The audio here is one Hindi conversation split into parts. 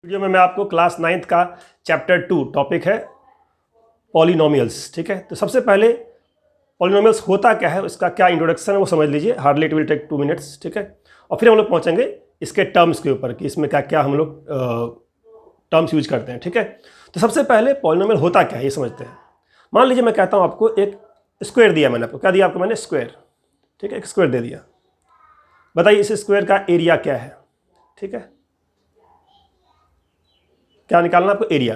वीडियो में मैं आपको क्लास 9th का चैप्टर 2 टॉपिक है पॉलिनोमियल्स। ठीक है, तो सबसे पहले पॉलिनोमियल्स होता क्या है, उसका क्या इंट्रोडक्शन है वो समझ लीजिए। Hardly it will take 2 minutes. ठीक है, और फिर हम लोग पहुंचेंगे इसके टर्म्स के ऊपर कि इसमें क्या क्या हम लोग टर्म्स यूज करते हैं। ठीक है, तो सबसे पहले पॉलिनोमियल होता क्या है ये समझते हैं। मान लीजिए मैं कहता हूँ आपको एक स्क्वायर दिया, मैंने आपको क्या दिया, आपको मैंने स्क्वायर, ठीक है, एक स्क्वायर दे दिया। बताइए इस स्क्वायर का एरिया क्या है। ठीक है, क्या निकालना आपको, एरिया,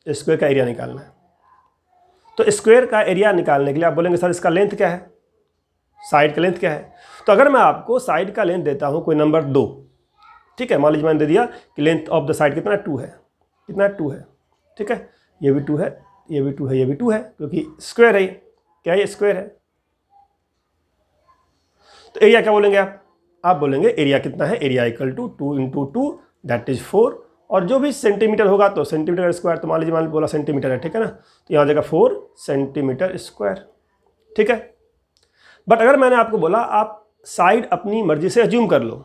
स्क्वायर का एरिया निकालना है। तो स्क्वायर का एरिया निकालने के लिए आप बोलेंगे सर इसका लेंथ क्या है, साइड का लेंथ क्या है। तो अगर मैं आपको साइड का लेंथ देता हूं कोई नंबर 2, ठीक है, मान लीजिए मैंने दे दिया कि लेंथ ऑफ द साइड कितना 2 है, कितना 2 है। ठीक है, ये भी 2 है, ये भी 2 है, ये भी 2 है, क्योंकि स्क्वायर है ये, क्या ये स्क्वायर है। तो एरिया क्या बोलेंगे आप बोलेंगे एरिया कितना है, area equal to 2 × 2 that is 4, और जो भी सेंटीमीटर होगा तो सेंटीमीटर स्क्वायर, तो मान लीजिए मान बोला सेंटीमीटर है, ठीक है ना, तो यहाँ आ जाएगा 4 सेंटीमीटर स्क्वायर। ठीक है, बट अगर मैंने आपको बोला आप साइड अपनी मर्जी से अज्यूम कर लो,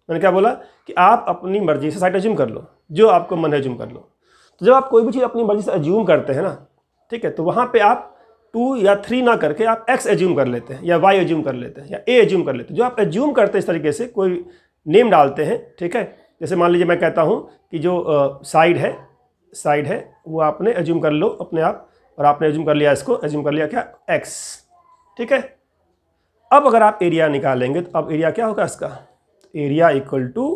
मैंने क्या बोला कि आप अपनी मर्जी से साइड अज्यूम कर लो, जो आपको मन है अज्यूम कर लो। तो जब आप कोई भी चीज़ अपनी मर्जी से अज्यूम करते हैं ना, ठीक है, तो वहाँ पर आप 2 या 3 ना करके आप x एज्यूम कर लेते हैं, या y एज्यूम कर लेते हैं, या a एज्यूम कर लेते हैं। जो आप एज्यूम करते हैं इस तरीके से कोई नेम डालते हैं, ठीक है। जैसे मान लीजिए मैं कहता हूँ कि जो साइड है वो आपने एज्यूम कर लो अपने आप, और आपने एज्यूम कर लिया, इसको एज्यूम कर लिया क्या, x। ठीक है, अब अगर आप एरिया निकालेंगे तो अब एरिया क्या होगा इसका, area equal to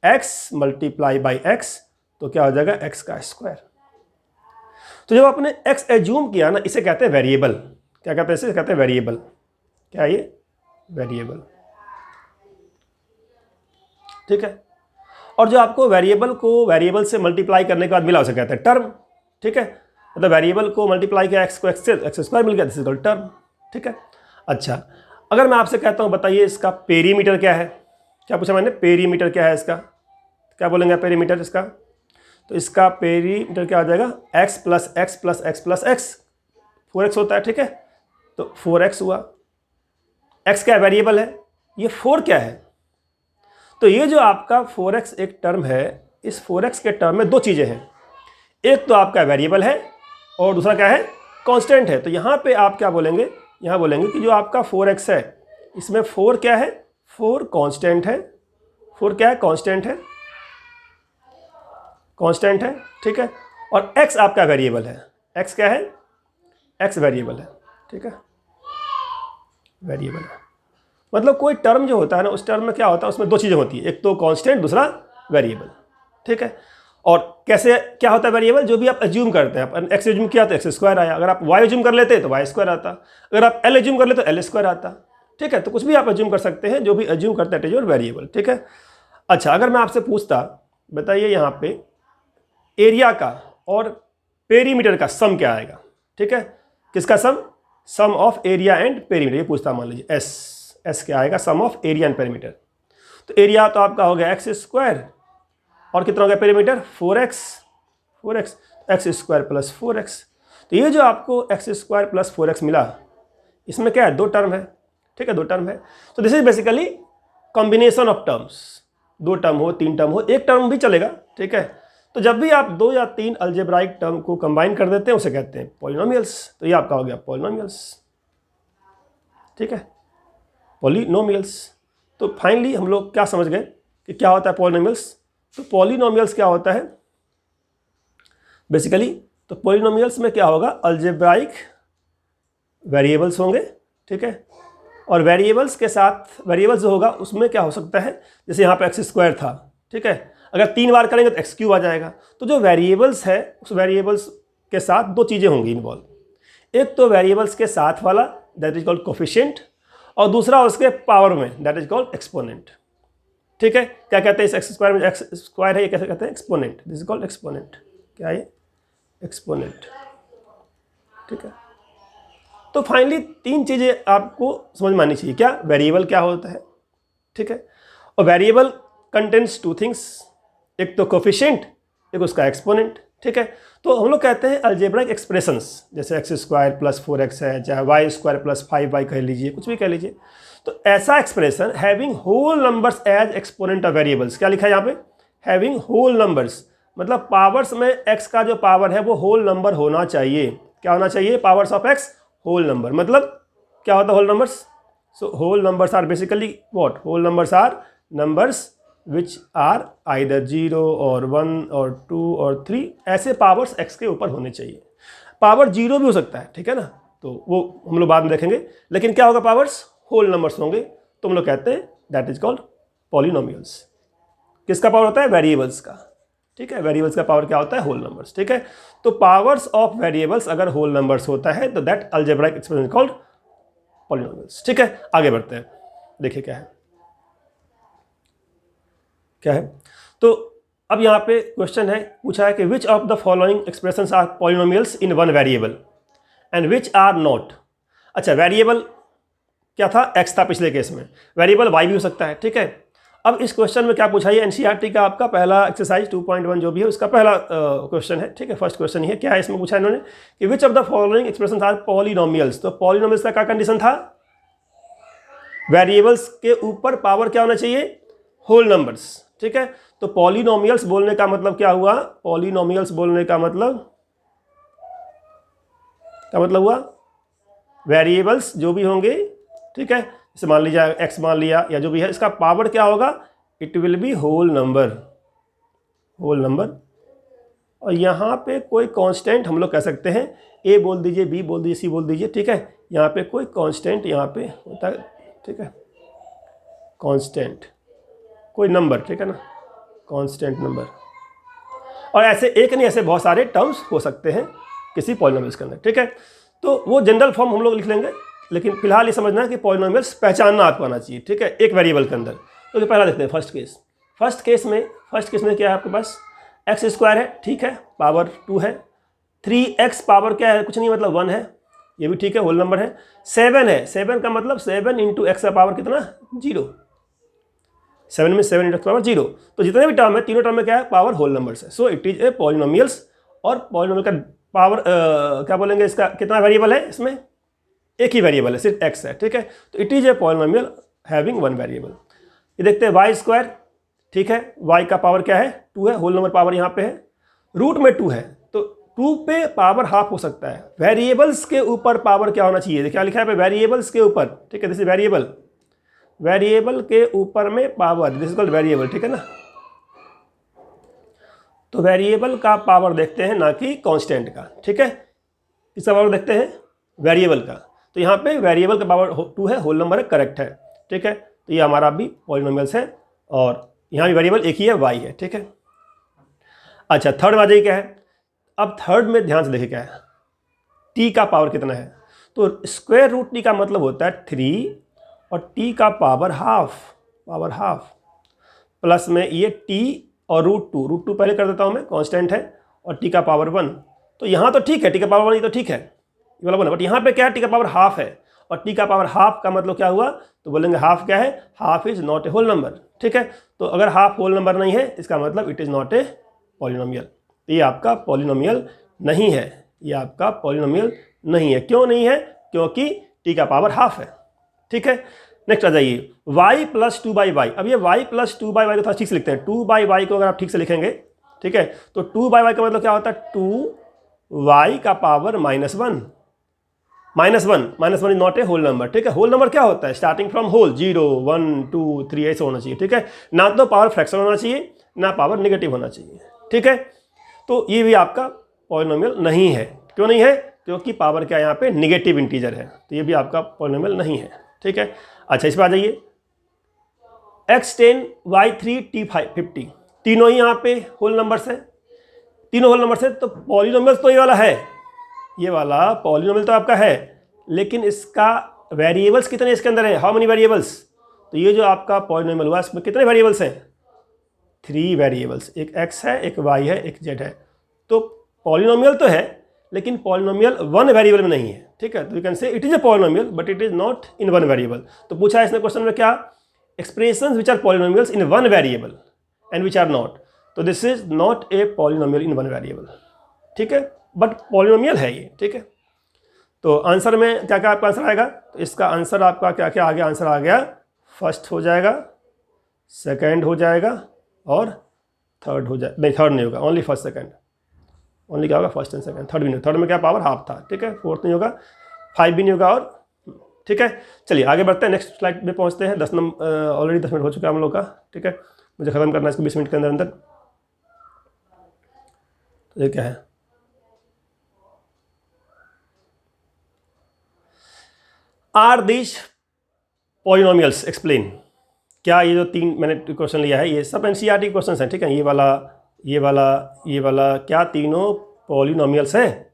x multiply by x, तो क्या हो जाएगा x का स्क्वायर। तो जब आपने x एज्यूम किया ना, इसे कहते हैं वेरिएबल। क्या कहते हैं इसे, कहते हैं वेरिएबल। क्या ये, वेरिएबल। ठीक है, और जो आपको वेरिएबल को वेरिएबल से मल्टीप्लाई करने के बाद मिला उसे कहते हैं टर्म। ठीक है, मतलब वेरिएबल को मल्टीप्लाई किया x को x से, x स्क्वायर मिल गया, दिस इज कॉल्ड टर्म। ठीक है, अच्छा अगर मैं आपसे कहता हूँ बताइए इसका पेरीमीटर क्या है, क्या पूछा मैंने, पेरीमीटर क्या है इसका, क्या बोलेंगे पेरीमीटर इसका, तो इसका पेरीमीटर क्या हो जाएगा, x plus x plus x plus x, 4x होता है। ठीक है, तो 4x हुआ, x क्या वेरिएबल है, ये 4 क्या है। तो ये जो आपका 4x एक टर्म है, इस 4x के टर्म में 2 चीज़ें हैं, एक तो आपका वेरिएबल है और दूसरा क्या है, कांस्टेंट है। तो यहाँ पे आप क्या बोलेंगे, यहाँ बोलेंगे कि जो आपका 4x है इसमें 4 क्या है, 4 कांस्टेंट है, 4 क्या है, कांस्टेंट है, कांस्टेंट है। ठीक है, और x आपका वेरिएबल है, x क्या है, x वेरिएबल है। ठीक है, वेरिएबल है, मतलब कोई टर्म जो होता है ना, उस टर्म में क्या होता है, उसमें 2 चीज़ें होती है, एक तो कांस्टेंट, दूसरा वेरिएबल। ठीक है, और कैसे क्या होता है वेरिएबल, जो भी आप एज्यूम करते हैं, अपन x एज्यूम किया तो x स्क्वायर आया, अगर आप y एज्यूम कर लेते तो y स्क्वायर आता, अगर आप l एज्यूम कर लेते तो l स्क्वायर आता। ठीक है, तो कुछ भी आप एज्यूम कर सकते हैं, जो भी एज्यूम करते हैं इट इज योर वेरिएबल। ठीक है, अच्छा अगर मैं आपसे पूछता बताइए यहाँ पे एरिया का और पेरीमीटर का सम क्या आएगा। ठीक है, किसका सम, सम ऑफ एरिया एंड पेरीमीटर, ये पूछता मान लीजिए एस क्या आएगा, सम ऑफ एरिया एंड पेरीमीटर। तो एरिया तो आपका हो गया एक्स स्क्वायर, और कितना हो गया perimeter, 4x x square plus 4x। तो ये जो आपको एक्स स्क्वायर प्लस 4x मिला, इसमें क्या है, 2 टर्म है। ठीक है, 2 टर्म है, तो this is basically combination of terms, 2 term हो 3 टर्म हो, 1 टर्म भी चलेगा। ठीक है, तो जब भी आप 2 या 3 अलजेब्राइक टर्म को कंबाइन कर देते हैं उसे कहते हैं पॉलिनोमियल्स। तो ये आपका हो गया पॉलिनोमियल्स। ठीक है, पॉलिनोमियल्स। तो फाइनली हम लोग क्या समझ गए कि क्या होता है पॉलिनोमियल्स। तो पॉलिनोमियल्स क्या होता है बेसिकली, तो पॉलिनोमियल्स में क्या होगा, अलजेब्राइक वेरिएबल्स होंगे। ठीक है, और वेरिएबल्स के साथ वेरिएबल्स जो होगा उसमें क्या हो सकता है, जैसे यहाँ पे एक्स स्क्वायर था, ठीक है, अगर 3 बार करेंगे तो एक्स क्यूब आ जाएगा। तो जो वेरिएबल्स है उस वेरिएबल्स के साथ 2 चीज़ें होंगी इन्वॉल्व, एक तो वेरिएबल्स के साथ वाला दैट इज कॉल्ड कोफिशिएंट, और दूसरा उसके पावर में दैट इज कॉल्ड एक्सपोनेंट। ठीक है, क्या कहते हैं इस एक्स स्क्वायर में, एक्स स्क्वायर है, ये कैसे कहते हैं, exponent, this is called exponent. क्या है, एक्सपोनेंट। ठीक है, तो फाइनली 3 चीज़ें आपको समझ में आनी चाहिए, क्या, वेरिएबल क्या होता है। ठीक है, और वेरिएबल कंटेन्स 2 थिंग्स, एक तो कोफिशिएंट, एक उसका एक्सपोनेंट। ठीक है, तो हम लोग कहते हैं अलजेब्राइक एक्सप्रेशंस, जैसे एक्स स्क्वायर प्लस 4x है, चाहे वाई स्क्वायर प्लस 5y कह लीजिए, कुछ भी कह लीजिए, तो ऐसा expression having whole numbers as exponent of variables, क्या लिखा है यहाँ पे, हैविंग होल नंबर्स, मतलब पावर्स में x का जो पावर है वो होल नंबर होना चाहिए। क्या होना चाहिए? Powers of x whole number. मतलब क्या होता है whole numbers? So whole numbers are basically what? Whole numbers are numbers which are either 0 और 1 और 2 और 3, ऐसे पावर्स x के ऊपर होने चाहिए। पावर 0 भी हो सकता है, ठीक है ना, तो वो हम लोग बाद में देखेंगे। लेकिन क्या होगा? पावर्स होल नंबर्स होंगे, तो हम लोग कहते हैं दैट इज कॉल्ड पॉलिनोमियल्स। किसका पावर होता है? वेरिएबल्स का, ठीक है। वेरिएबल्स का पावर क्या होता है? होल नंबर्स, ठीक है। तो पावर्स ऑफ वेरिएबल्स अगर होल नंबर्स होता है तो that algebraic expression called polynomials, ठीक है। आगे बढ़ते हैं, देखिए क्या है क्या है। तो अब यहाँ पे क्वेश्चन है, पूछा है कि which of the following expressions are polynomials in one variable and which are not. अच्छा, वेरिएबल क्या था? x था पिछले केस में, वेरिएबल y भी हो सकता है, ठीक है। अब इस क्वेश्चन में क्या पूछा है? एनसीईआरटी का आपका पहला एक्सरसाइज 2.1 जो भी है उसका पहला क्वेश्चन है, ठीक है। फर्स्ट क्वेश्चन ही है। क्या है इसमें पूछा इन्होंने कि which of the following expressions are polynomials. तो पॉलिनोमियल्स का क्या कंडीशन था? वेरिएबल्स के ऊपर पावर क्या होना चाहिए? होल नंबर्स, ठीक है। तो पॉलिनोमियल्स बोलने का मतलब क्या हुआ? पॉलिनोमियल्स बोलने का मतलब क्या मतलब हुआ? वेरिएबल्स जो भी होंगे, ठीक है, जैसे मान लीजिए x मान लिया या जो भी है, इसका पावर क्या होगा? It will be whole number, whole number. और यहाँ पे कोई कांस्टेंट हम लोग कह सकते हैं, a बोल दीजिए, b बोल दीजिए, c बोल दीजिए, ठीक है। यहाँ पे कोई कांस्टेंट यहाँ पे होता है, ठीक है, कांस्टेंट कोई नंबर, ठीक है ना, कांस्टेंट नंबर। और ऐसे एक नहीं, ऐसे बहुत सारे टर्म्स हो सकते हैं किसी पॉलिनोमियल्स के अंदर, ठीक है। तो वो जनरल फॉर्म हम लोग लिख लेंगे, लेकिन फिलहाल ये समझना है कि पॉलिनोमियल्स पहचानना आपको आना चाहिए, ठीक है, एक वेरिएबल के अंदर। तो पहला देखते हैं फर्स्ट केस। फर्स्ट केस में क्या है आपके पास? एक्स स्क्वायर है, ठीक है, पावर 2 है। 3x पावर क्या है? कुछ नहीं, मतलब 1 है, ये भी ठीक है, होल नंबर है। 7 है, 7 का मतलब 7 इंटू एक्स का पावर कितना? 0। 7 में 7 इंटू पावर 0। तो जितने भी टर्म है, तीनों टर्म में क्या है? पावर होल नंबर्स है। So it is A polynomials. और पॉलिनोमियल का पावर क्या बोलेंगे? इसका कितना वेरिएबल है? इसमें एक ही वेरिएबल है, सिर्फ x है, ठीक है। तो it is a polynomial having one variable. ये देखते हैं y स्क्वायर, ठीक है, y का पावर क्या है? 2 है, होल नंबर पावर यहाँ पे है, रूट में 2 है, तो 2 पे पावर हाफ हो सकता है। वेरिएबल्स के ऊपर पावर क्या होना चाहिए? क्या लिखा है पे? वेरिएबल्स के ऊपर, ठीक है, दिस इज वेरिएबल, वेरिएबल के ऊपर में power, this is called variable, ठीक है ना। तो वेरिएबल का पावर देखते हैं, ना कि कांस्टेंट का, ठीक है। किसका पावर देखते हैं? वेरिएबल का। तो यहाँ पे वेरिएबल का पावर 2 है, होल नंबर है, करेक्ट है, ठीक है। तो ये हमारा भी पॉलिनोमियल्स है, और यहाँ भी वेरिएबल एक ही है, y है, ठीक है। अच्छा, थर्ड में आ जाइए, क्या है? अब थर्ड में ध्यान से देखिए क्या है, t का पावर कितना है? तो स्क्वायर रूट t का मतलब होता है 3 और t का पावर हाफ, प्लस में ये t और रूट टू पहले कर देता हूँ मैं, कांस्टेंट है, और t का पावर 1। तो यहाँ तो ठीक है, t का पावर 1 ये तो ठीक है, ये वाला बोला, बट यहाँ पे क्या है? t का पावर हाफ है, और t का पावर हाफ का मतलब क्या हुआ? तो बोलेंगे हाफ क्या है? Half is not a whole number, ठीक है। तो अगर हाफ होल नंबर नहीं है, इसका मतलब it is not a polynomial. ये आपका पॉलिनोमियल नहीं है, ये आपका पॉलिनोमियल नहीं है। क्यों नहीं है? क्योंकि t का पावर हाफ है, ठीक है। नेक्स्ट आ जाइए, y प्लस 2/y। अब ये y प्लस 2/y को थोड़ा ठीक से लिखते हैं। 2/y को अगर आप ठीक से लिखेंगे, ठीक है, तो 2/y का मतलब क्या होता है? 2y का power -1। -1 is not a whole number, ठीक है। होल नंबर क्या होता है? स्टार्टिंग फ्रॉम होल, 0 1 2 3 ऐसे होना चाहिए, ठीक है। ना तो पावर फ्रैक्शन होना चाहिए, ना पावर नेगेटिव होना चाहिए, ठीक है। तो ये भी आपका पॉलिनोमियल नहीं है। क्यों नहीं है? क्योंकि पावर क्या यहाँ पे? नेगेटिव इंटीजर है, तो ये भी आपका पॉलिनोमियल नहीं है, ठीक है। अच्छा, इस पर आ जाइए, x10 y3 t50, तीनों ही यहाँ पे होल नंबर्स हैं, तीनों होल नंबर्स हैं। तो पॉलिनोमियल्स तो ये वाला है, ये वाला पॉलिनोमियल तो आपका है, लेकिन इसका वेरिएबल्स कितने इसके अंदर है? How many variables? तो ये जो आपका पॉलिनोमियल हुआ, इसमें कितने वेरिएबल्स हैं? 3 वेरिएबल्स, एक x है, एक y है, एक z है। तो पॉलिनोमियल तो है, लेकिन पॉलिनोमियल वन वेरिएबल में नहीं है, ठीक है। तो you can say it is a polynomial but it is not in one variable. तो पूछा है इसने क्वेश्चन में क्या? Expressions which are polynomials in one variable and which are not. तो this is not a polynomial in one variable, ठीक है, बट पॉलिनोमियल है ये, ठीक है। तो आंसर में क्या क्या आपका आंसर आएगा? तो इसका आंसर आपका क्या क्या आ गया? आंसर आ गया फर्स्ट हो जाएगा, सेकंड हो जाएगा और थर्ड हो जाए, नहीं थर्ड नहीं होगा, ओनली फर्स्ट सेकंड, ओनली क्या होगा फर्स्ट एंड सेकंड, थर्ड भी नहीं, थर्ड में क्या पावर हाफ था, ठीक है, फोर्थ नहीं होगा, 5 भी नहीं होगा, और ठीक है। चलिए आगे बढ़ते हैं, नेक्स्ट स्लाइड पे पहुंचते हैं। 10 नंबर ऑलरेडी 10 मिनट हो चुका है हम लोग का, ठीक है, मुझे ख़त्म करना है इसको 20 मिनट के अंदर अंदर। तो ये क्या है, आर दीज पॉलिनोमियल्स एक्सप्लेन। क्या ये जो 3 मैंने क्वेश्चन लिया है ये सब एनसीईआरटी क्वेश्चन हैं, ठीक है, ये वाला ये वाला ये वाला, क्या तीनों पॉलिनोमियल्स हैं?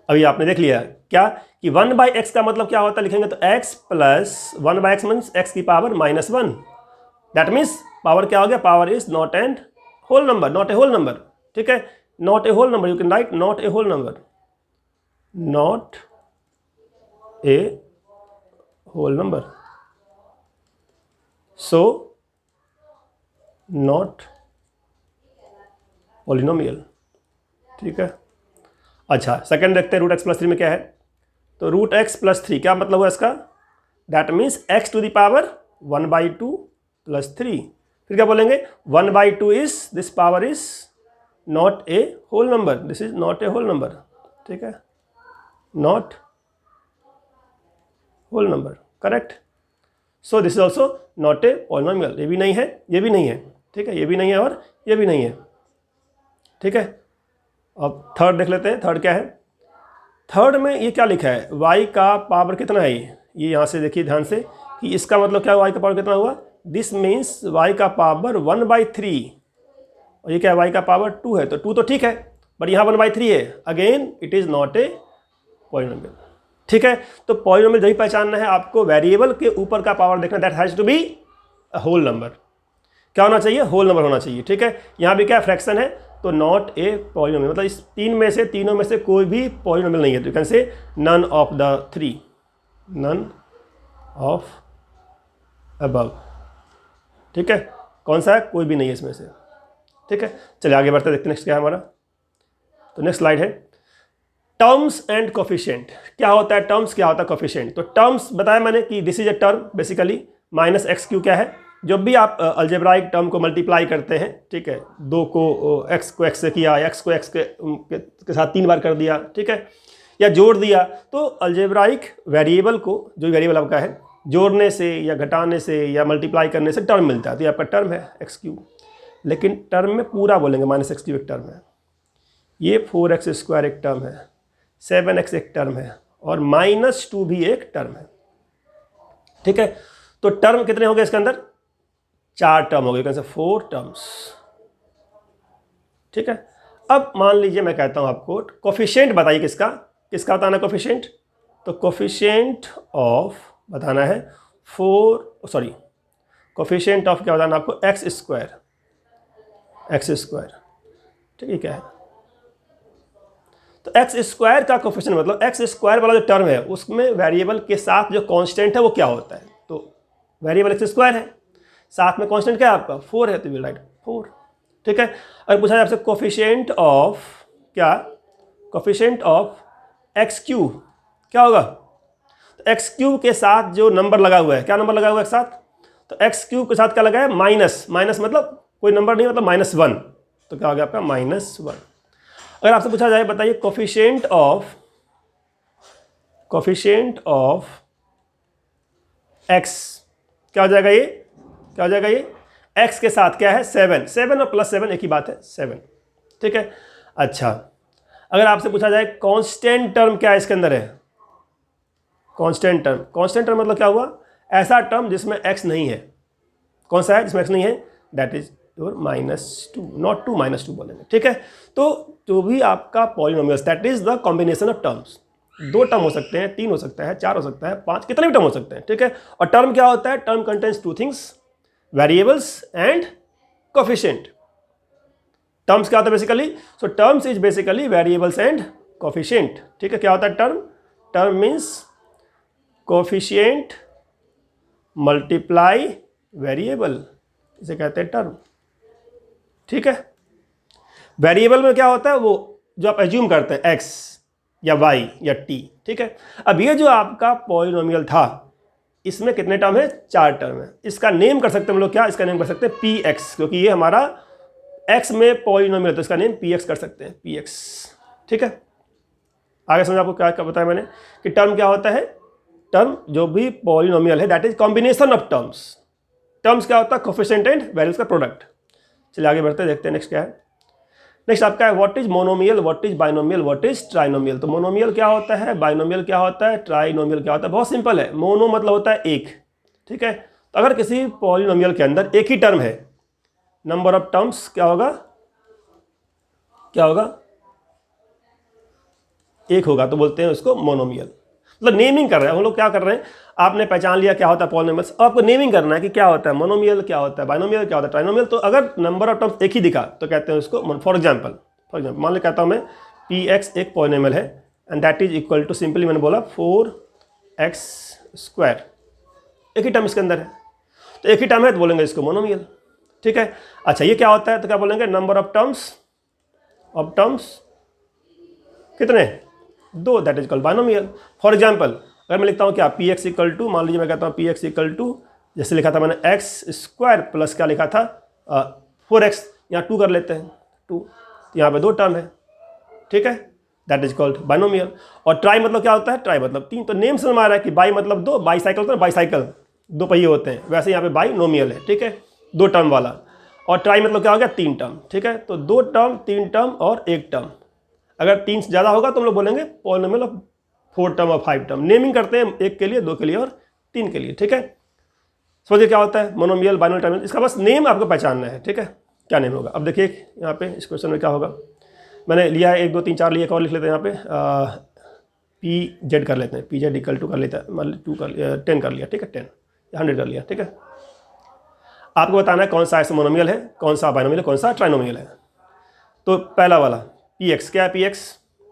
अभी आपने देख लिया क्या कि 1/x का मतलब क्या होता है, लिखेंगे तो x plus 1/x means x की पावर -1, दैट मीन्स पावर क्या हो गया, power is not and whole number, not a whole number, ठीक है, not a whole number, you can write not a whole number, not a whole number, so not polynomial, ठीक है। अच्छा सेकंड देखते हैं, रूट एक्स प्लस 3 में क्या है, तो रूट एक्स प्लस 3 क्या मतलब हुआ इसका, that means x to the power 1/2 plus 3, फिर क्या बोलेंगे 1/2 is this power is not a whole number, this is not a whole number, ठीक है, not whole number, correct. So this is also not a polynomial, ये भी नहीं है, ये भी नहीं है, ठीक है, ये भी नहीं है और ये भी नहीं है, ठीक है। अब थर्ड देख लेते हैं, थर्ड क्या है, थर्ड में ये क्या लिखा है, y का पावर कितना है, ये यहाँ से देखिए ध्यान से कि इसका मतलब क्या है, y का पावर कितना हुआ, दिस मीन्स y का पावर 1/3, और ये क्या है y का पावर 2 है, तो 2 तो ठीक है, बट यहाँ 1/3 है, again it is not a polynomial, ठीक है। तो पॉलिनोमियल यही पहचानना है आपको, वेरिएबल के ऊपर का पावर देखना, that has to be a whole number, क्या होना चाहिए, होल नंबर होना चाहिए, ठीक है। यहाँ भी क्या फ्रैक्शन है, तो नॉट ए पॉलिनोमियल, मतलब इस तीनों में से कोई भी पॉलिनोमियल नहीं है, तो you can say none of the 3, none of above, ठीक है, कौन सा है, कोई भी नहीं है इसमें से, ठीक है। चलिए आगे बढ़ते देखते हैं नेक्स्ट क्या है हमारा, तो नेक्स्ट स्लाइड है टर्म्स एंड कोफिशिएंट। क्या होता है टर्म्स, क्या होता है कोफिशिएंट, तो टर्म्स बताया मैंने कि this is a term basically, -x³ क्या है, जब भी आप अलजेब्राइक टर्म को मल्टीप्लाई करते हैं, ठीक है, 2 को x को x से किया, x को x के साथ 3 बार कर दिया, ठीक है, या जोड़ दिया, तो अलजेब्राइक वेरिएबल को, जो वेरिएबल आपका है, जोड़ने से या घटाने से या मल्टीप्लाई करने से टर्म मिलता है, तो ये आपका टर्म है x³, लेकिन टर्म में पूरा बोलेंगे, -x³ एक टर्म है, ये 4x² एक टर्म है, 7x एक टर्म है, और -2 भी एक टर्म है, ठीक है। तो टर्म कितने हो गए इसके अंदर, 4 टर्म हो गए, कैसे 4 टर्म्स, ठीक है। अब मान लीजिए मैं कहता हूं आपको कोफिशिएंट बताइए, किसका किसका बताना कोफिशिएंट, तो कोफिशिएंट ऑफ बताना है कोफिशिएंट ऑफ क्या बताना आपको, x², ठीक है, क्या है, तो x² का कोफिशिएंट मतलब x² वाला जो टर्म है उसमें वेरिएबल के साथ जो कांस्टेंट है वो क्या होता है, तो वेरिएबल x² है, साथ में कांस्टेंट क्या है आपका 4 है, तो विल राइट 4, ठीक है। अगर पूछा जाए आपसे कोफिशिएंट ऑफ क्या, कोफिशिएंट ऑफ x³ क्या होगा, तो x³ के साथ जो नंबर लगा हुआ है, क्या नंबर लगा हुआ है एक साथ, तो x³ के साथ क्या लगा है, माइनस मतलब कोई नंबर नहीं, मतलब -1, तो क्या हो गया आपका -1। अगर आपसे पूछा जाए बताइए कोफिशिएंट ऑफ x क्या हो जाएगा, ये क्या हो जाएगा, ये x के साथ क्या है 7 और +7 एक ही बात है 7, ठीक है। अच्छा अगर आपसे पूछा जाए कांस्टेंट टर्म क्या है इसके अंदर है, कांस्टेंट टर्म मतलब क्या हुआ, ऐसा टर्म जिसमें x नहीं है, कौन सा है जिसमें x नहीं है, दैट इज योर -2, नॉट 2 -2 बोलेंगे, ठीक है। तो जो भी आपका polynomials, that is the combination of terms, 2 term हो सकते हैं, 3 हो सकता है, 4 हो सकता है, 5, कितने भी टर्म हो सकते हैं, ठीक है। और टर्म क्या होता है, term contains 2 things, variables and coefficient. Terms क्या होता है basically, so terms is basically variables and coefficient, ठीक है। क्या होता है term means coefficient multiply variable, इसे कहते हैं टर्म, ठीक है। वेरिएबल में क्या होता है, वो जो आप एज्यूम करते हैं x या y या t, ठीक है। अब ये जो आपका पॉलिनोमियल था इसमें कितने टर्म है, 4 टर्म है, इसका नेम कर सकते हैं हम लोग, क्या इसका नेम कर सकते हैं px, क्योंकि ये हमारा x में पॉलिनोमियल तो इसका नेम px कर सकते हैं, px। ठीक है, आगे समझ आपको क्या क्या बताया मैंने कि टर्म क्या होता है। टर्म जो भी पॉलिनोमियल है that is combination of terms. Terms क्या होता है, कोफिशिएंट एंड वैल्यूज का प्रोडक्ट। चलिए आगे बढ़ते हैं, देखते हैं नेक्स्ट क्या है। नेक्स्ट आपका है what is monomial, what is binomial, what is trinomial. तो मोनोमियल क्या होता है, बाइनोमियल क्या होता है, ट्राइनोमियल क्या होता है। बहुत सिंपल है, मोनो मतलब होता है एक। ठीक है, तो अगर किसी पॉलिनोमियल के अंदर एक ही टर्म है, नंबर ऑफ टर्म्स क्या होगा, क्या होगा, एक होगा, तो बोलते हैं उसको मोनोमियल। मतलब नेमिंग कर रहे हैं हम लोग, क्या कर रहे हैं, आपने पहचान लिया क्या होता है पॉलिनोमियल्स, अब आपको नेमिंग करना है कि क्या होता है मोनोमियल, क्या होता है बाइनोमियल, क्या होता है ट्राइनोमियल। तो अगर नंबर ऑफ टर्म्स एक ही दिखा तो कहते हैं उसको, फॉर एग्जाम्पल मान लो कहता हूँ मैं px एक पॉलिनोमियल है and that is equal to, simply मैंने बोला 4x²। एक ही टर्म इसके अंदर है, तो एक ही टर्म है तो बोलेंगे इसको मोनोमियल। ठीक है, अच्छा ये क्या होता है, तो क्या बोलेंगे नंबर ऑफ टर्म्स कितने, 2, that is called binomial. For example अगर मैं लिखता हूँ क्या px इक्वल टू, मान लीजिए मैं कहता हूँ px इक्वल टू, जैसे लिखा था मैंने x² प्लस क्या लिखा था 4x, यहाँ 2 कर लेते हैं 2, तो यहाँ पे 2 टर्म है। ठीक है, दैट इज कॉल्ड बाइनोमियल। और ट्राई मतलब क्या होता है, ट्राई मतलब 3। तो नेम से हमारा है कि बाई मतलब 2, बाईसाइकिल होता है, बाईसाइकिल 2 पहिए होते हैं, वैसे यहाँ पे बाइनोमियल है। ठीक है, 2 टर्म वाला। और ट्राई मतलब क्या हो गया, 3 टर्म। ठीक है, तो 2 टर्म, 3 टर्म और 1 टर्म। अगर 3 से ज़्यादा होगा तो हम लोग बोलेंगे पॉलिनोमियल ऑफ 4 टर्म और 5 टर्म। नेमिंग करते हैं 1 के लिए, 2 के लिए और 3 के लिए। ठीक है, समझिए क्या होता है मोनोमियल, बाइनोमियल, ट्राइनोमियल। इसका बस नेम आपको पहचानना है। ठीक है, क्या नेम होगा। अब देखिए यहाँ पे इस क्वेश्चन में क्या होगा, मैंने लिया है 1 2 3 4 लिए, एक और लिख लेते हैं यहाँ पे pz कर लेते हैं, pz इक्वल टू कर लेते हैं, मान ली 10 कर लिया। ठीक है, 10 100 कर लिया। ठीक है, आपको बताना है कौन सा ऐसा मोनोमियल है, कौन सा बाइनोमियल है, कौन सा ट्राइनोमियल है। तो पहला वाला px, क्या है px,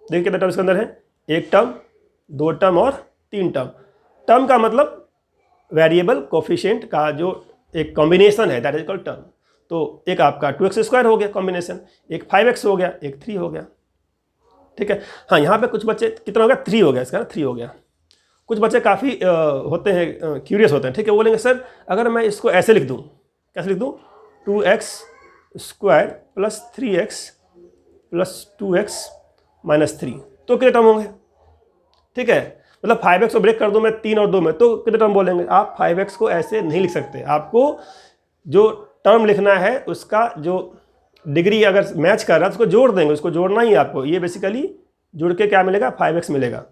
देखिए कितने टर्म इसके अंदर है, 1 टर्म, 2 टर्म और 3 टर्म। टर्म का मतलब वेरिएबल कोफिशिएंट का जो एक कॉम्बिनेशन है दैट इज कॉल्ड टर्म। तो एक आपका 2x² हो गया कॉम्बिनेशन, एक 5x हो गया, एक 3 हो गया। ठीक है, हाँ यहाँ पे कुछ बच्चे कितना हो गया, 3 हो गया, इसका 3 हो गया। कुछ बच्चे काफ़ी होते हैं, क्यूरियस होते हैं। ठीक है, वो बोलेंगे सर अगर मैं इसको ऐसे लिख दूँ, कैसे लिख दूँ, 2x² plus 3x plus 2x minus 3, तो कितने टर्म होंगे। ठीक है, मतलब 5x को ब्रेक कर दूँ मैं 3 और 2 में, तो कितने टर्म बोलेंगे आप। 5x को ऐसे नहीं लिख सकते, आपको जो टर्म लिखना है उसका जो डिग्री अगर मैच कर रहा है तो उसको जोड़ देंगे, उसको जोड़ना ही आपको। ये बेसिकली जुड़ के क्या मिलेगा, 5x मिलेगा।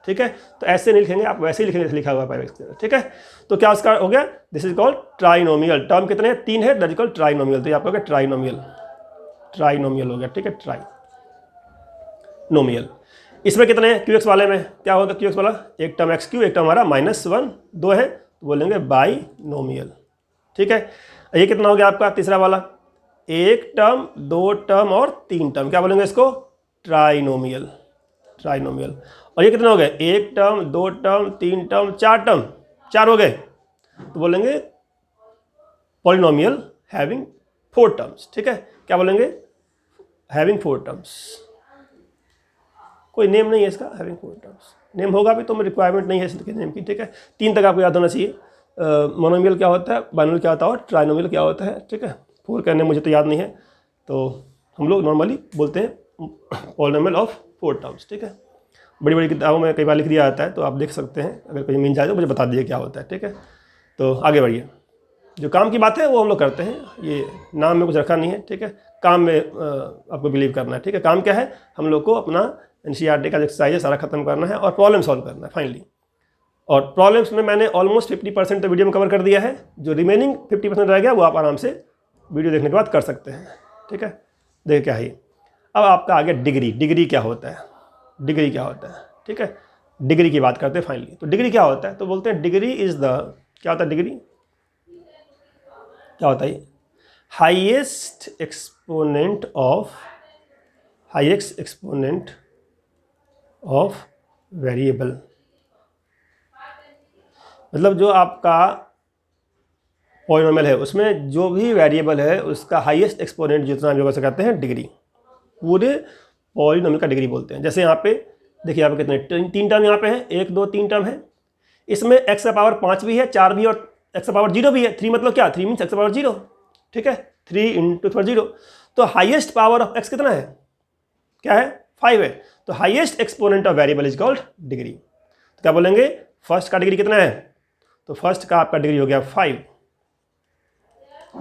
ठीक है, तो ऐसे नहीं लिखेंगे आप, वैसे ही लिखेंगे लिखा हुआ 5x। ठीक है, तो क्या उसका हो गया, this is called trinomial. Term कितने हैं, 3 है, दैट इज कॉल्ड ट्राइनोमियल। तो ये आपका हो गया ट्राइनोमियल, ट्राइनोमियल हो गया। ठीक है, ट्राइनोमियल। इसमें कितने हैं, क्यू एक्स वाले में क्या होगा, क्यू एक्स वाला एक टर्म x3, एक टर्म हमारा -1 2 है, तो बोलेंगे बाइनोमियल। ठीक है, ये कितना हो गया आपका तीसरा वाला, 1 टर्म, 2 टर्म और 3 टर्म, क्या बोलेंगे इसको, ट्राइनोमियल, ट्राइनोमियल। और ये कितने हो गए, 1 टर्म, 2 टर्म, 3 टर्म, 4 टर्म, 4 हो गए, तो बोलेंगे पॉलिनोमियल हैविंग 4 टर्म्स। ठीक है, क्या बोलेंगे, हैविंग 4 टर्म्स। कोई नेम नहीं है इसका, हैविंग 4 टर्म्स। नेम होगा भी तो रिक्वायरमेंट नहीं है इसके नेम की। ठीक है, 3 तक आपको याद होना चाहिए, मोनोमियल क्या होता है, बाइनोमियल क्या होता है और ट्राइनोमियल क्या होता है। ठीक है, 4 का नेम मुझे तो याद नहीं है, तो हम लोग नॉर्मली बोलते हैं पॉलिनोमियल ऑफ 4 टर्म्स। ठीक है, बड़ी बड़ी किताबों में कई बार लिख दिया जाता है, तो आप देख सकते हैं, अगर कहीं मिल जाए तो मुझे बता दीजिए क्या होता है। ठीक है, तो आगे बढ़िए, जो काम की बात है वो हम लोग करते हैं, ये नाम में कुछ रखा नहीं है। ठीक है, काम में आपको बिलीव करना है। ठीक है, काम क्या है, हम लोग को अपना NCERT का जो एक्सरसाइज है सारा खत्म करना है और प्रॉब्लम सॉल्व करना है फाइनली। और प्रॉब्लम्स में मैंने ऑलमोस्ट 50% तो वीडियो में कवर कर दिया है, जो रिमेनिंग 50% रह गया वो आप आराम से वीडियो देखने के बाद कर सकते हैं। ठीक है, देखिए क्या है, अब आपका आ गया डिग्री। डिग्री क्या होता है, डिग्री क्या होता है। ठीक है, डिग्री की बात करते हैं फाइनली। तो डिग्री क्या होता है, तो बोलते हैं डिग्री इज द, क्या होता है डिग्री, क्या होता है, हाईएस्ट एक्सपोनेंट ऑफ वेरिएबल। मतलब जो आपका पॉलिनोमियल है उसमें जो भी वेरिएबल है उसका हाईएस्ट एक्सपोनेंट जितना भी होगा उसे कहते हैं डिग्री। पूरे पॉलिनोमियल का डिग्री बोलते हैं। जैसे यहाँ पे देखिए, यहाँ पे कितने 3 टर्म यहाँ पे हैं, 1 2 3 टर्म है। इसमें x का पावर 5 भी है, 4 भी, और x का पावर 0 भी है। 3 मतलब क्या, 3 मीन्स x का पावर 0। ठीक है, 3 × 0। तो हाईएस्ट पावर ऑफ x कितना है, क्या है, 5 है। तो highest exponent of variable is called degree. तो क्या बोलेंगे, फर्स्ट का डिग्री कितना है, तो फर्स्ट का आपका डिग्री हो गया 5,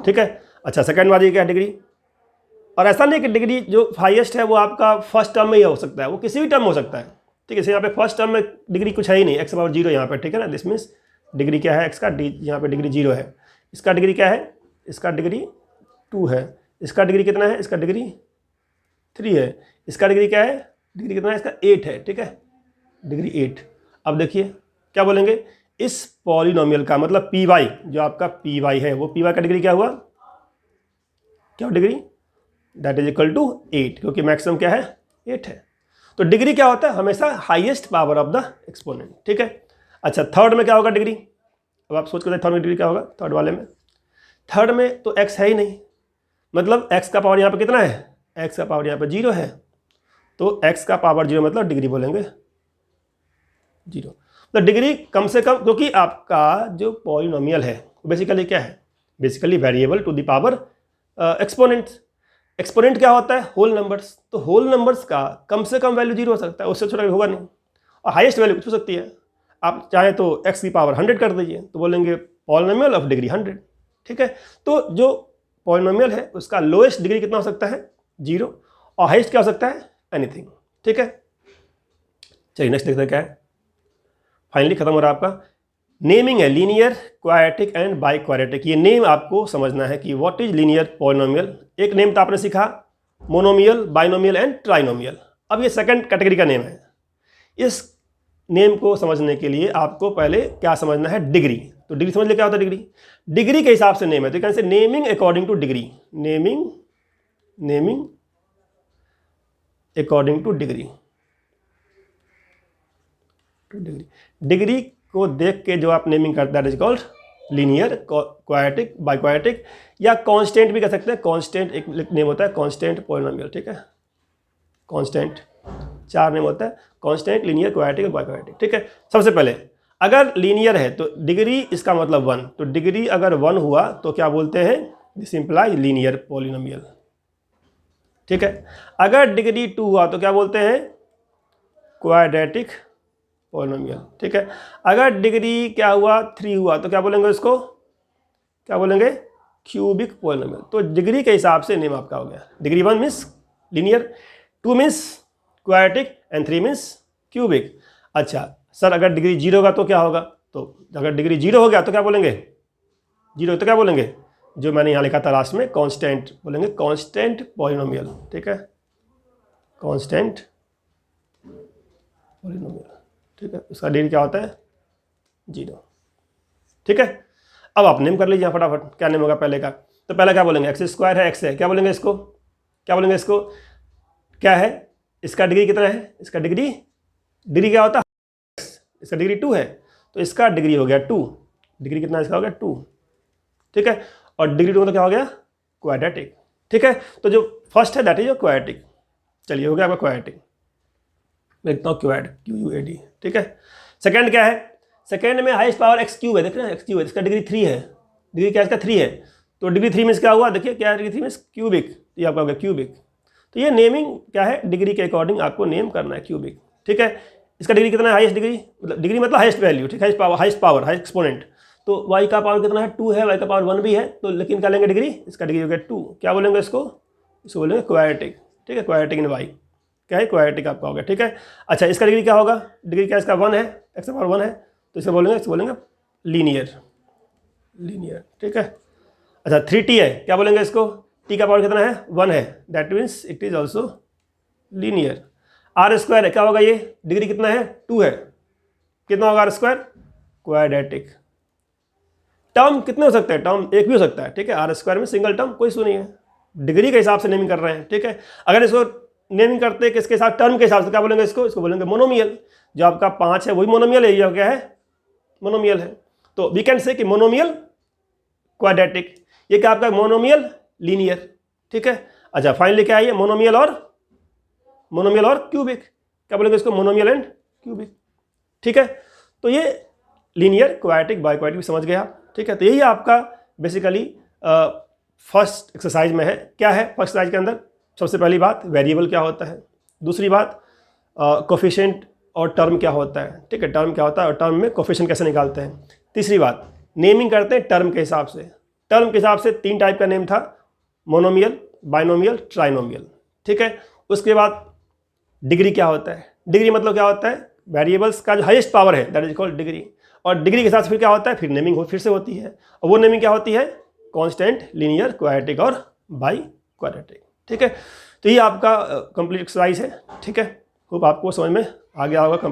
ठीक है। अच्छा, सेकंड वाली क्या डिग्री, और ऐसा नहीं कि डिग्री जो हाईएस्ट है वो आपका फर्स्ट टर्म में ही हो सकता है, वो किसी भी टर्म हो सकता है, ठीक है। यहाँ पे फर्स्ट टर्म में डिग्री कुछ है ही नहीं, x पावर 0 यहाँ पे, ठीक है ना। दिस मीन्स डिग्री क्या है x का, यहाँ पे डिग्री 0 है। इसका डिग्री क्या है, इसका डिग्री 2 है। इसका डिग्री कितना है, इसका डिग्री 3 है। इसका डिग्री क्या है, डिग्री कितना है, इसका 8 है, ठीक है, डिग्री 8। अब देखिए क्या बोलेंगे, इस पॉलिनोमियल का मतलब पी वाई, जो आपका पी वाई है वो पी वाई का डिग्री क्या हुआ, क्या degree, that is equal to 8, क्योंकि मैक्सिमम क्या है, 8 है। तो डिग्री क्या होता है, हमेशा highest power of the exponent, ठीक है। अच्छा, थर्ड में क्या होगा डिग्री, अब आप सोच कर थर्ड में डिग्री क्या होगा, थर्ड वाले में, थर्ड में तो x है ही नहीं, मतलब x का पावर यहाँ पे कितना है, x का पावर यहाँ पे 0 है, तो x का पावर 0 मतलब डिग्री बोलेंगे 0। तो डिग्री कम से कम, क्योंकि आपका जो पॉलिनोमियल है बेसिकली क्या है, basically variable to the power exponent. Exponent क्या होता है, होल नंबर्स, तो होल नंबर्स का कम से कम वैल्यू 0 हो सकता है, उससे छोटा होगा नहीं, और हाईएस्ट वैल्यू कुछ हो सकती है। आप चाहे तो x की पावर 100 कर दीजिए, तो बोलेंगे पॉलिनोमियल ऑफ डिग्री 100, ठीक है। तो जो पॉलिनोमियल है उसका लोएस्ट डिग्री कितना हो सकता है, 0, और हाईएस्ट क्या हो सकता है, एनीथिंग, ठीक है। चलिए नेक्स्ट देखते हैं क्या है, फाइनली खत्म हो रहा है आपका नेमिंग है, linear, quadratic and by quadratic. ये नेम आपको समझना है कि व्हाट इज लीनियर पॉलिनोमियल। एक नेम तो आपने सीखा मोनोमियल, बाइनोमियल एंड ट्राइनोमियल। अब ये सेकंड कैटेगरी का नेम है। इस नेम को समझने के लिए आपको पहले क्या समझना है, डिग्री। तो डिग्री समझ ले क्या होता है, डिग्री, डिग्री के हिसाब से नेम है, तो कैसे से naming according two degree, naming according two degree, degree को देख के जो आप नेमिंग करते हैं, that is called linear, quadratic, by quadratic, या कांस्टेंट भी कह सकते हैं। कांस्टेंट एक नेम होता है, कांस्टेंट पॉलिनोमियल, ठीक है, कांस्टेंट 4 नेम होता है, कांस्टेंट, लीनियर, क्वाड्रेटिक और बाई क्वाड्रेटिक, ठीक है। सबसे पहले अगर लीनियर है तो डिग्री इसका मतलब 1, तो डिग्री अगर 1 हुआ तो क्या बोलते हैं, दिस इंप्लाई लीनियर पॉलिनोमियल, ठीक है। अगर डिग्री 2 हुआ तो क्या बोलते हैं, क्वाड्रेटिक पॉलिनोमियल, ठीक है। अगर डिग्री क्या हुआ, 3 हुआ तो क्या बोलेंगे इसको, क्या बोलेंगे, क्यूबिक पॉलिनोमियल। तो डिग्री के हिसाब से नेम आपका हो गया। Degree 1 means linear, 2 means quadratic and 3 means cubic. अच्छा सर, अगर डिग्री 0 होगा तो क्या होगा, तो अगर डिग्री 0 हो गया तो क्या बोलेंगे, 0 तो क्या बोलेंगे, जो मैंने यहाँ लिखा था लास्ट में, कांस्टेंट बोलेंगे, कांस्टेंट पॉलिनोमियल, ठीक है, कांस्टेंट पॉलिनोमियल, ठीक है। उसका डिग्री क्या होता है, 0, ठीक है। अब आप नेम कर लीजिए फटाफट, क्या नेम होगा पहले का, तो पहला क्या बोलेंगे, एक्स स्क्वायर है, एक्स है, क्या बोलेंगे इसको, क्या बोलेंगे इसको, क्या है, इसका डिग्री कितना है, इसका डिग्री क्या होता है, इसका डिग्री 2 है, तो इसका डिग्री हो गया 2, डिग्री कितना इसका हो गया 2, ठीक है। और डिग्री 2 मतलब क्या हो गया, क्वाड्रेटिक, ठीक है। तो जो फर्स्ट है दैट इज क्वाड्रेटिक, चलिए हो गया आपका क्वाड्रेटिक, लिखता हूँ क्वाड, QUAD, ठीक है। सेकंड क्या है, सेकंड में हाईएस्ट पावर एक्स क्यूब है, देख रहे हैं एक्स क्यूब है, इसका डिग्री 3 है, डिग्री क्या इसका 3 है, तो डिग्री 3 मीन्स क्या हुआ, देखिए क्या है, डिग्री 3 मीन्स क्यूबिक, ये आपका हो गया क्यूबिक। तो ये नेमिंग क्या है, डिग्री के अकॉर्डिंग आपको नेम करना है, क्यूबिक, ठीक है। इसका डिग्री कितना है, हाईएस्ट डिग्री, मतलब डिग्री मतलब हाईएस्ट वैल्यू, ठीक है, हाईएस्ट पावर, हाईएस्ट एक्सपोनेंट। तो y का पावर कितना है, 2 है, y का पावर 1 भी है, तो लेकिन क्या लेंगे डिग्री, इसका डिग्री हो गया 2, क्या बोलेंगे इसको बोलेंगे क्वाड्रेटिक, ठीक है, क्वाड्रेटिक इन y, क्या है, क्वाड्रेटिक आपका हो गया, ठीक है। अच्छा इसका डिग्री क्या होगा, डिग्री क्या इसका 1 है, x का पावर 1 है, तो इसे बोलेंगे लीनियर, ठीक है। अच्छा 3t है, क्या बोलेंगे इसको, t का पावर कितना है, 1 है, that means it is also linear. R square है, क्या होगा ये, डिग्री कितना है, 2 है, कितना होगा आर स्क्वायर, क्वाड्रेटिक। टर्म कितने हो सकते हैं, टर्म एक भी हो सकता है, ठीक है, आर स्क्वायर में सिंगल टर्म कोई इशू नहीं है, डिग्री के हिसाब से नेमिंग कर रहे हैं, ठीक है। अगर इसको नेमिंग करते हैं किसके साथ, टर्म के हिसाब से, क्या बोलेंगे इसको बोलेंगे मोनोमियल। जो आपका 5 है वही मोनोमियल है, ये क्या है, मोनोमियल है। तो वी कैन से कि मोनोमियल क्वाड्रेटिक, ये क्या आपका मोनोमियल लीनियर, ठीक है। अच्छा फाइनली क्या है ये, मोनोमियल और क्यूबिक, क्या बोलेंगे इसको, मोनोमियल एंड क्यूबिक, ठीक है। तो ये लीनियर, क्वाड्रेटिक, बाई क्वाड्रेटिक समझ गए आप, ठीक है। तो यही आपका बेसिकली फर्स्ट एक्सरसाइज में है। क्या है फर्स्ट एक्सरसाइज के अंदर? सबसे पहली बात वेरिएबल क्या होता है, दूसरी बात कोफिशिएंट और टर्म क्या होता है, ठीक है, टर्म क्या होता है और टर्म में कोफिशिएंट कैसे निकालते हैं, तीसरी बात नेमिंग करते हैं टर्म के हिसाब से। टर्म के हिसाब से 3 टाइप का नेम था, मोनोमियल, बाइनोमियल, ट्राइनोमियल, ठीक है। उसके बाद डिग्री क्या होता है, डिग्री मतलब क्या होता है, वेरिएबल्स का जो हाईएस्ट पावर है दैट इज कॉल्ड डिग्री। और डिग्री के साथ फिर क्या होता है, फिर नेमिंग फिर से होती है, और वो नेमिंग क्या होती है, कांस्टेंट, लीनियर, क्वाड्रेटिक और बाई क्वाड्रेटिक, ठीक है। तो ये आपका कंप्लीट एक्सरसाइज है, ठीक है। होप आपको समझ में आ गया होगा कंप्लीट।